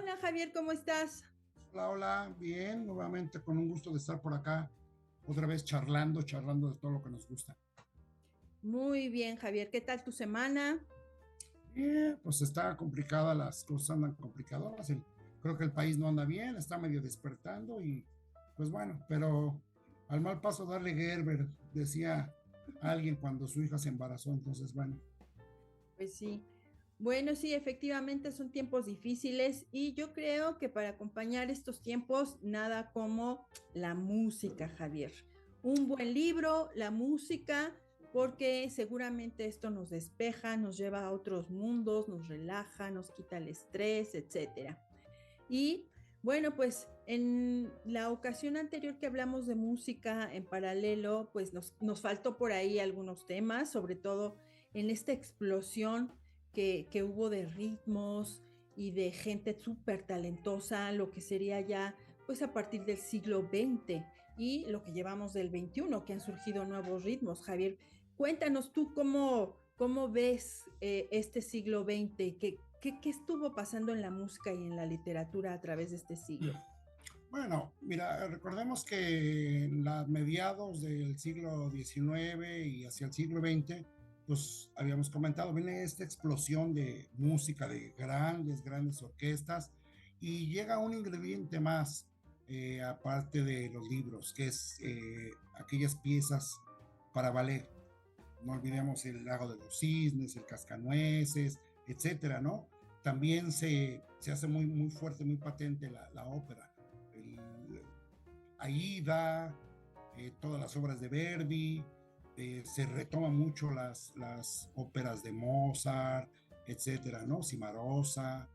Hola Javier, ¿cómo estás? Hola, hola, bien, nuevamente con un gusto de estar por acá, otra vez charlando de todo lo que nos gusta. Muy bien, Javier, ¿qué tal tu semana? Pues está complicada, las cosas andan complicadoras, creo que el país no anda bien, está medio despertando y pues bueno, pero al mal paso darle Gerber, decía alguien cuando su hija se embarazó, entonces bueno. Pues sí. Bueno, sí, efectivamente son tiempos difíciles y yo creo que para acompañar estos tiempos, nada como la música, Javier. Un buen libro, la música, porque seguramente esto nos despeja, nos lleva a otros mundos, nos relaja, nos quita el estrés, etcétera. Y bueno, pues en la ocasión anterior que hablamos de música en paralelo, pues nos faltó por ahí algunos temas, sobre todo en esta explosión que hubo de ritmos y de gente súper talentosa, lo que sería ya pues a partir del siglo XX y lo que llevamos del XXI, que han surgido nuevos ritmos. Javier, cuéntanos tú cómo ves este siglo XX, qué estuvo pasando en la música y en la literatura a través de este siglo. Bueno, mira, recordemos que en los mediados del siglo XIX y hacia el siglo XX, pues habíamos comentado, viene esta explosión de música, de grandes orquestas, y llega un ingrediente más, aparte de los libros, que es aquellas piezas para ballet. No olvidemos el Lago de los Cisnes, el Cascanueces, etcétera, ¿no? También se hace muy fuerte, muy patente la ópera. El, Aida, todas las obras de Verdi, se retoma mucho las óperas de Mozart, etcétera, ¿no? Cimarosa,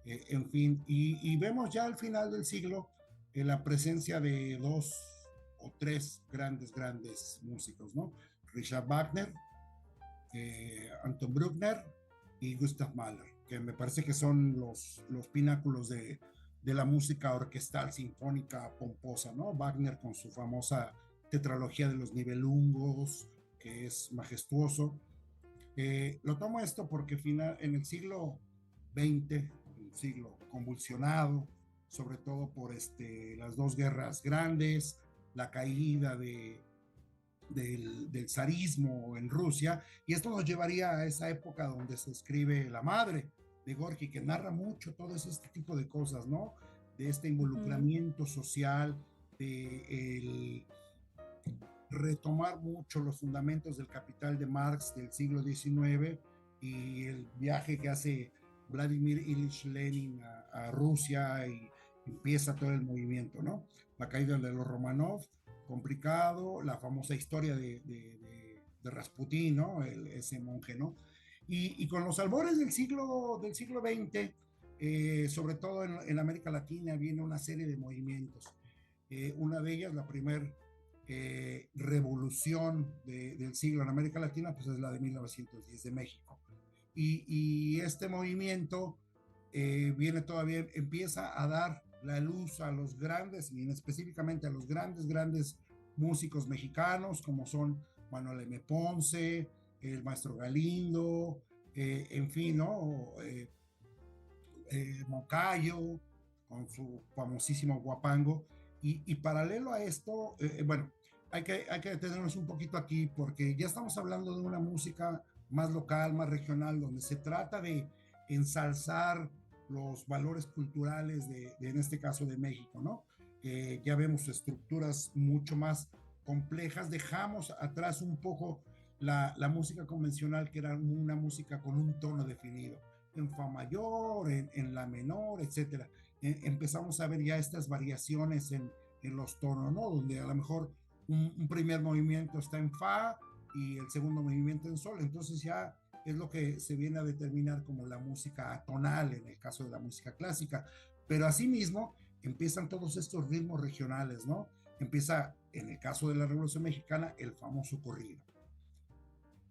en fin, y vemos ya al final del siglo la presencia de dos o tres grandes músicos, ¿no? Richard Wagner, Anton Bruckner y Gustav Mahler, que me parece que son los pináculos de la música orquestal sinfónica pomposa, ¿no? Wagner con su famosa tetralogía de los nivelungos, que es majestuoso. Lo tomo esto porque en el siglo XX, un siglo convulsionado, sobre todo por las dos guerras grandes, la caída del zarismo en Rusia, y esto nos llevaría a esa época donde se escribe La Madre de Gorky, que narra mucho todo este tipo de cosas, ¿no? De este Uh -huh. involucramiento social, de el retomar mucho los fundamentos del Capital de Marx del siglo XIX y el viaje que hace Vladimir Ilich Lenin a Rusia y empieza todo el movimiento, ¿no? La caída de los Romanov, complicado, la famosa historia de Rasputín, ¿no? Ese monje, ¿no? Y con los albores del siglo XX, sobre todo en América Latina, viene una serie de movimientos. Una de ellas, la primera revolución del siglo en América Latina, pues es la de 1910 de México. Y este movimiento viene todavía, empieza a dar la luz a los grandes, y específicamente a los grandes músicos mexicanos, como son Manuel M. Ponce, el maestro Galindo, en fin, ¿no? Moncayo, con su famosísimo guapango. Y paralelo a esto, bueno, hay que detenernos un poquito aquí porque ya estamos hablando de una música más local, más regional, donde se trata de ensalzar los valores culturales en este caso de México, ¿no? Ya vemos estructuras mucho más complejas, dejamos atrás un poco la música convencional, que era una música con un tono definido en fa mayor, en la menor, etcétera. Empezamos a ver ya estas variaciones en los tonos, ¿no? Donde a lo mejor un primer movimiento está en fa y el segundo movimiento en sol. Entonces ya es lo que se viene a determinar como la música atonal en el caso de la música clásica. Pero asimismo empiezan todos estos ritmos regionales, ¿no? Empieza, en el caso de la Revolución Mexicana, el famoso corrido.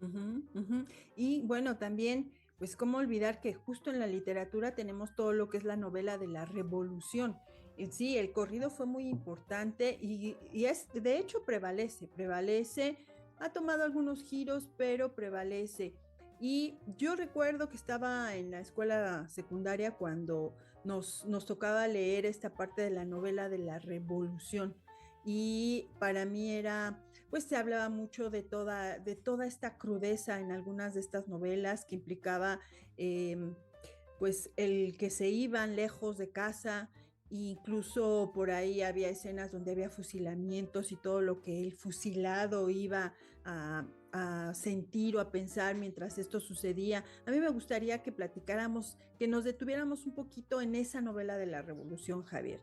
Uh -huh, uh -huh. Y bueno, también, pues cómo olvidar que justo en la literatura tenemos todo lo que es la novela de la revolución. En sí, el corrido fue muy importante y es, de hecho, prevalece, ha tomado algunos giros, pero prevalece. Y yo recuerdo que estaba en la escuela secundaria cuando nos tocaba leer esta parte de la novela de la Revolución. Y para mí era, pues se hablaba mucho de toda esta crudeza en algunas de estas novelas que implicaba pues el que se iban lejos de casa, incluso por ahí había escenas donde había fusilamientos y todo lo que el fusilado iba a sentir o a pensar mientras esto sucedía. A mí me gustaría que platicáramos, que nos detuviéramos un poquito en esa novela de la Revolución, Javier.